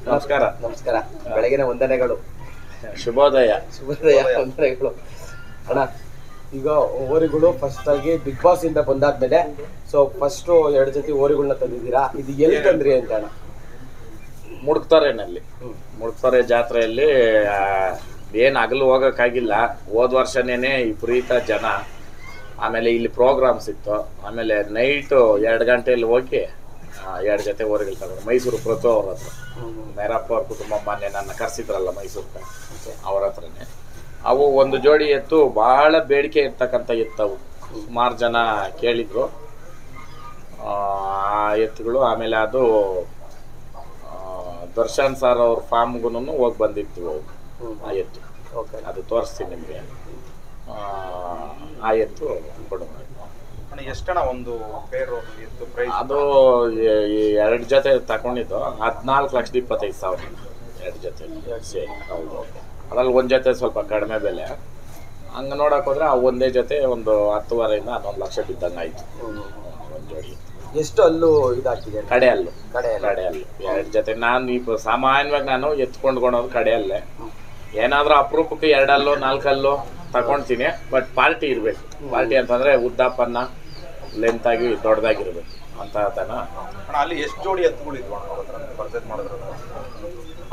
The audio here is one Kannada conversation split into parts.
ನಮಸ್ಕಾರ. ನಮಸ್ಕಾರ. ಬೆಳಗಿನ ವಂದನೆಗಳು. ಶುಭೋದಯ. ಶುಭೋದಯ ವಂದನೆಗಳು. ಅಣ್ಣ, ಈಗ ಓರಿಗಳು ಫಸ್ಟ್ ಆಗಿ ಬಿಗ್ ಬಾಸ್ ಇಂದ ಬಂದಾದ್ಮೇಲೆ ಫಸ್ಟ್ 2 ಜೊತೆ ಓರಿಗಳನ್ನ ತಂದಿದ್ದೀರಾ. ಇದು ಎಲ್ಲಿ ತಂದ್ರಿ ಅಂತ ಅಣ್ಣ? ಮುಡ್ಕ್ತಾರೆನಲ್ಲಿ ಮುಡ್ಕ್ತಾರೆ ಜಾತ್ರೆಯಲ್ಲಿ ಏನು ಹಗಲು ಹೋಗೋಕ್ಕಾಗಿಲ್ಲ. ಹೋದ ವರ್ಷನೇ ವಿಪರೀತ ಜನ. ಆಮೇಲೆ ಇಲ್ಲಿ ಪ್ರೋಗ್ರಾಮ್ಸ್ ಇತ್ತು. ಆಮೇಲೆ ನೈಟು 2 ಗಂಟೆಯಲ್ಲಿ ಹೋಗಿ 2 ಜೊತೆ ಓರಿಗಳು ತಗೊಂಡು ಮೈಸೂರು ಪ್ರತು ಅವ್ರ ಹತ್ರ, ಮೇರಪ್ಪ ಅವ್ರ ಕುಟುಂಬ ಮೊನ್ನೆ ನನ್ನ ಕರೆಸಿದ್ರಲ್ಲ ಮೈಸೂರಿಗೆ, ಅವ್ರ ಹತ್ರನೇ. ಅವು ಒಂದು ಜೋಡಿ ಎತ್ತು ಭಾಳ ಬೇಡಿಕೆ ಇರ್ತಕ್ಕಂಥ ಎತ್ತವು. ಸುಮಾರು ಜನ ಕೇಳಿದ್ರು ಆ ಎತ್ತುಗಳು. ಆಮೇಲೆ ಅದು ದರ್ಶನ್ ಸರ್ ಅವ್ರ ಫಾರ್ಮ್ಗೂ ಹೋಗಿ ಬಂದಿತ್ತು ಆ ಎತ್ತು. ಅದು ತೋರಿಸ್ತೀನಿ ನಿಮಗೆ. ಆ ಎತ್ತು ಕೊಡೋಣ. ಎಷ್ಟಣ ಒಂದು ಪೇರು ಎತ್ತು ಪ್ರೈಸ್? ಅದು 2 ಜೊತೆ ತಗೊಂಡಿದ್ದು 14,25,000. 2 ಜೊತೆ ಸೇರಿ. ಹೌದು. ಅದ್ರಲ್ಲಿ ಒಂದು ಜೊತೆ ಸ್ವಲ್ಪ ಕಡಿಮೆ ಬೆಲೆ. ಹಂಗೆ ನೋಡಕ್ ಹೋದ್ರೆ ಆ ಒಂದೇ ಜೊತೆ ಒಂದು 10,500 ಇಂದ 11 ಲಕ್ಷ ಬಿದ್ದಂಗೆ ಆಯ್ತು ಒಂದು ಜೋಡಿ. ಎಷ್ಟು ಅಲ್ಲೂ ಇದಾಗ್ತಿದೆ? ಕಡೆ ಅಲ್ಲು. 2 ಜೊತೆ. ನಾನು ಈಗ ಸಾಮಾನ್ಯವಾಗಿ ನಾನು ಎತ್ಕೊಂಡ್ಕೊಳೋದು ಕಡೆಯಲ್ಲೇ. ಏನಾದ್ರೂ ಅಪರೂಪಕ್ಕೆ 2 ಅಲ್ಲು 4 ಅಲ್ಲು ತಗೊಳ್ತೀನಿ. ಬಟ್ ಪಾರ್ಟಿ ಇರಬೇಕು. ಪಾರ್ಟಿ ಅಂತಂದ್ರೆ ಉದ್ದಪ್ಪನ್ನ ಲೆಂತ್ ಆಗಿ ದೊಡ್ಡದಾಗಿರ್ಬೇಕು ಅಂತ ತನ. ಅಲ್ಲಿ ಎಷ್ಟು ಜೋಡಿ ಎತ್ತುಗಳಿದ್ವು ಪರ್ಚೇಸ್ ಮಾಡಿದ್ರು?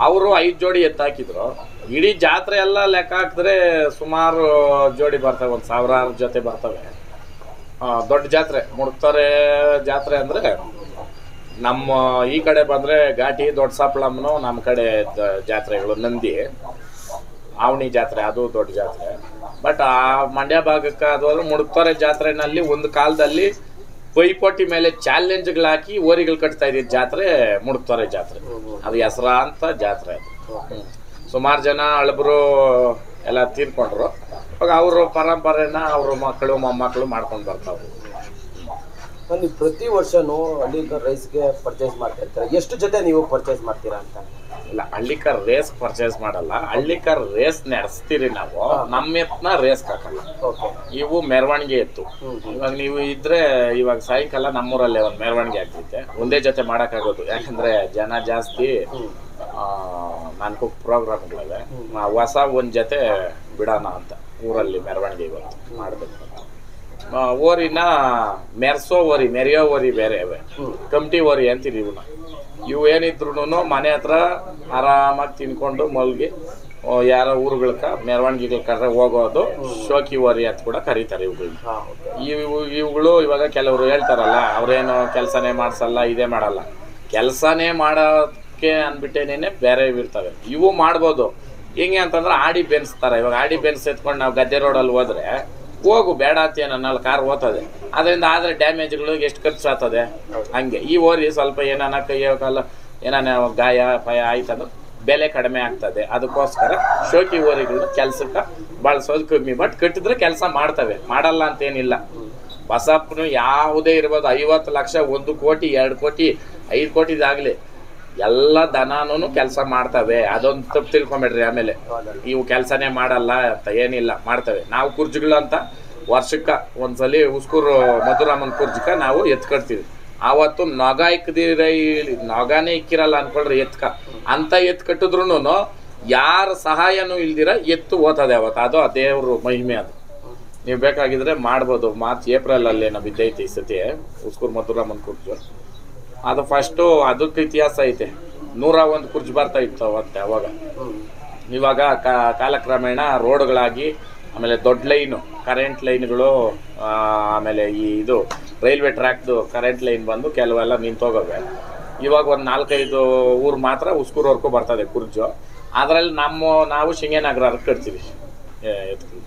ಅವರು 5 ಜೋಡಿ ಎತ್ತಾಕಿದ್ರು. ಇಡೀ ಜಾತ್ರೆ ಎಲ್ಲ ಲೆಕ್ಕ ಹಾಕಿದ್ರೆ ಸುಮಾರು ಜೋಡಿ ಬರ್ತವೆ. 1,000 ಜೊತೆ ಬರ್ತವೆ. ದೊಡ್ಡ ಜಾತ್ರೆ ಮುಡ್ಕ್ತಾರೆ ಜಾತ್ರೆ ಅಂದರೆ ನಮ್ಮ ಈ ಕಡೆ ಬಂದರೆ ಘಾಟಿ ದೊಡ್ಡ ಸಾಪ್ಳಮ್ಮನು, ನಮ್ಮ ಕಡೆ ಜಾತ್ರೆಗಳು ನಂದಿ ಆವಣಿ ಜಾತ್ರೆ, ಅದು ದೊಡ್ಡ ಜಾತ್ರೆ. ಬಟ್ ಆ ಮಂಡ್ಯ ಭಾಗಕ್ಕೆ ಅದು ಮುಡ್ಕ್ತಾರೆ ಜಾತ್ರೆನಲ್ಲಿ ಒಂದು ಕಾಲದಲ್ಲಿ ಪೈಪೋಟಿ ಮೇಲೆ ಚಾಲೆಂಜ್ಗಳು ಹಾಕಿ ಓರಿಗಳು ಕಟ್ತಾ ಇದ್ದಿದ್ದ ಜಾತ್ರೆ ಮುಡ್ಕ್ತಾರೆ ಜಾತ್ರೆ. ಅದು ಹೆಸರಾಂತ ಜಾತ್ರೆ. ಅದು ಸುಮಾರು ಜನ ಹಳಬರು ಎಲ್ಲ ತೀರ್ಕೊಂಡ್ರು. ಇವಾಗ ಅವರು ಪರಂಪರೆನ ಅವರು ಮಕ್ಕಳು ಮೊಮ್ಮಕ್ಕಳು ಮಾಡ್ಕೊಂಡು ಬರ್ತಾವೆ. ನೀವು ಪ್ರತಿ ವರ್ಷನೂ ಹಳ್ಳಿಕರ್ ರೈಸ್ಗೆ ಪರ್ಚೇಸ್ ಮಾಡ್ತಾ ಇರ್ತಾರೆ. ಎಷ್ಟು ಜೊತೆ ನೀವು ಪರ್ಚೇಸ್ ಮಾಡ್ತೀರಾ ಅಂತ? ಇಲ್ಲ, ಹಳ್ಳಿಕರ್ ರೇಸ್ ಪರ್ಚೇಸ್ ಮಾಡಲ್ಲ. ಹಳ್ಳಿಕರ್ ರೇಸ್ ನಡೆಸ್ತೀರಿ ನಾವು. ನಮ್ಮ ಎತ್ತನ್ನ ರೇಸ್ ಹಾಕಲ್ಲ. ಇವು ಮೆರವಣಿಗೆ ಎತ್ತು. ಇವಾಗ ನೀವು ಇದ್ರೆ ಇವಾಗ ಸಾಯಂಕಾಲ ನಮ್ಮೂರಲ್ಲೇ ಒಂದು ಮೆರವಣಿಗೆ ಆಗ್ತೈತೆ. ಒಂದೇ ಜೊತೆ ಮಾಡೋಕ್ಕಾಗೋದು. ಯಾಕಂದ್ರೆ ಜನ ಜಾಸ್ತಿ. ನಾಲ್ಕು ಪ್ರೋಗ್ರಾಮ್ಗಳಿವೆ. ಹೊಸ ಒಂದು ಜೊತೆ ಬಿಡೋಣ ಅಂತ ಊರಲ್ಲಿ ಮೆರವಣಿಗೆ ಇವತ್ತು ಮಾಡಬೇಕು ಅಂತ. ಓರಿನ ಮೆರ್ಸೋ ಓರಿ, ಮೆರೆಯೋ ಓರಿ ಬೇರೆ ಇವೆ. ಕಮ್ಟಿ ಓರಿ ಅಂತೀರಿ ಇವನ್ನ. ಇವು ಏನಿದ್ರು ಮನೆ ಹತ್ರ ಆರಾಮಾಗಿ ತಿನ್ಕೊಂಡು ಮಲ್ಗಿ ಯಾರೋ ಊರುಗಳ್ಕ ಮೆರವಣಿಗೆಗಳು ಕರ್ರೆ ಹೋಗೋದು ಶೋಕಿ ಓರಿ ಅಂತ ಕೂಡ ಕರೀತಾರೆ ಇವುಗಳನ್ನ. ಇವುಗಳು ಇವಾಗ ಕೆಲವರು ಹೇಳ್ತಾರಲ್ಲ, ಅವ್ರೇನು ಕೆಲಸನೇ ಮಾಡಿಸಲ್ಲ, ಇದೇ ಮಾಡಲ್ಲ. ಕೆಲಸನೇ ಮಾಡೋಕ್ಕೆ ಅಂದ್ಬಿಟ್ಟೇನೆ ಬೇರೆ ಇರ್ತವೆ. ಇವು ಮಾಡ್ಬೋದು. ಹೆಂಗೆ ಅಂತಂದ್ರೆ ಆಡಿ ಬೆನ್ಸ್ತಾರೆ. ಇವಾಗ ಆಡಿ ಬೆನ್ಸ್ ಎತ್ಕೊಂಡು ನಾವು ಗದ್ದೆ ರೋಡಲ್ಲಿ ಹೋದ್ರೆ ಹೋಗು ಬೇಡ ಅಂತ ನನ್ನಲ್ಲಿ ಕಾರ್ ಓದ್ತದೆ. ಅದರಿಂದ ಆದರೆ ಡ್ಯಾಮೇಜ್ಗಳು ಎಷ್ಟು ಖರ್ಚು ಆಗ್ತದೆ. ಹಂಗೆ ಈ ಓರಿ ಸ್ವಲ್ಪ ಏನಾನ ಕೈಯೋ ಕಾಲ ಏನಾನ ಗಾಯ ಪಾಯ ಆಯ್ತಂದ್ರೆ ಬೆಲೆ ಕಡಿಮೆ ಆಗ್ತದೆ. ಅದಕ್ಕೋಸ್ಕರ ಶೋಕಿ ಓರಿಗಳನ್ನ ಕೆಲ್ಸಕ್ಕೆ ಬಳಸೋದು ಕಮ್ಮಿ. ಬಟ್ ಕಟ್ಟಿದ್ರೆ ಕೆಲಸ ಮಾಡ್ತವೆ, ಮಾಡಲ್ಲ ಅಂತೇನಿಲ್ಲ. ಬಸಪ್ಪನು ಯಾವುದೇ ಇರ್ಬೋದು, 50 ಲಕ್ಷ, 1 ಕೋಟಿ, 2 ಕೋಟಿ, 5 ಕೋಟಿದಾಗಲಿ ಎಲ್ಲ ದನಾನು ಕೆಲಸ ಮಾಡ್ತವೆ. ಅದೊಂದು ತಪ್ಪು ತಿಳ್ಕೊಂಬೇಡ್ರಿ. ಆಮೇಲೆ ಇವು ಕೆಲಸನೇ ಮಾಡಲ್ಲ ಅಂತ ಏನಿಲ್ಲ, ಮಾಡ್ತವೆ. ನಾವು ಕುರ್ಜಿಗಳಂತ ವರ್ಷಕ್ಕೆ ಒಂದ್ಸಲಿ ಉಸ್ಕೂರು ಮಧುರಾಮನ್ ಕುರ್ಜಿಕ ನಾವು ಎತ್ಕಡ್ತೀವಿ. ಆವತ್ತು ನೊಗ ನೊಗನೇ ಇಕ್ಕಿರಲ್ಲ ಅನ್ಕೊಳ್ರಿ ಎತ್ಕ ಅಂತ ಎತ್ತು ಕಟ್ಟಿದ್ರು ಯಾರ ಸಹಾಯನೂ ಇಲ್ದಿರ ಎತ್ತು ಓದ್ತದೆ ಅವತ್ತು. ಅದು ಆ ದೇವ್ರ ಮಹಿಮೆ. ಅದು ನೀವು ಬೇಕಾಗಿದ್ರೆ ಮಾಡ್ಬೋದು. ಮಾರ್ಚ್ ಏಪ್ರಿಲ್ ಅಲ್ಲಿ ಏನೋ ಬಿದ್ದೈತಿ ಈ ಸತಿ ಉಸ್ಕೂರು ಮಧುರಾಮನ್ ಕುರ್ಜು. ಅದು ಫಸ್ಟು ಅದಕ್ಕೆ ಇತಿಹಾಸ ಐತೆ. 101 ಕುರ್ಜು ಬರ್ತಾ ಇತ್ತು ಅವತ್ತೆ. ಅವಾಗ ಇವಾಗ ಕಾಲಕ್ರಮೇಣ ರೋಡ್ಗಳಾಗಿ, ಆಮೇಲೆ ದೊಡ್ಡ ಲೈನು ಕರೆಂಟ್ ಲೈನ್ಗಳು, ಆಮೇಲೆ ಇದು ರೈಲ್ವೆ ಟ್ರ್ಯಾಕ್ದು ಕರೆಂಟ್ ಲೈನ್ ಬಂದು ಕೆಲವೆಲ್ಲ ನಿಂತೋಗವೆ. ಇವಾಗ ಒಂದು 4-5 ಊರು ಮಾತ್ರ ಉಸ್ಕೂರ್ವರೆಗೂ ಬರ್ತದೆ ಕುರ್ಜು. ಅದರಲ್ಲಿ ನಾವು ಶಿಂಗೇನಗರ ಕಟ್ತೀವಿ ಎತ್ಕೊಂಡು.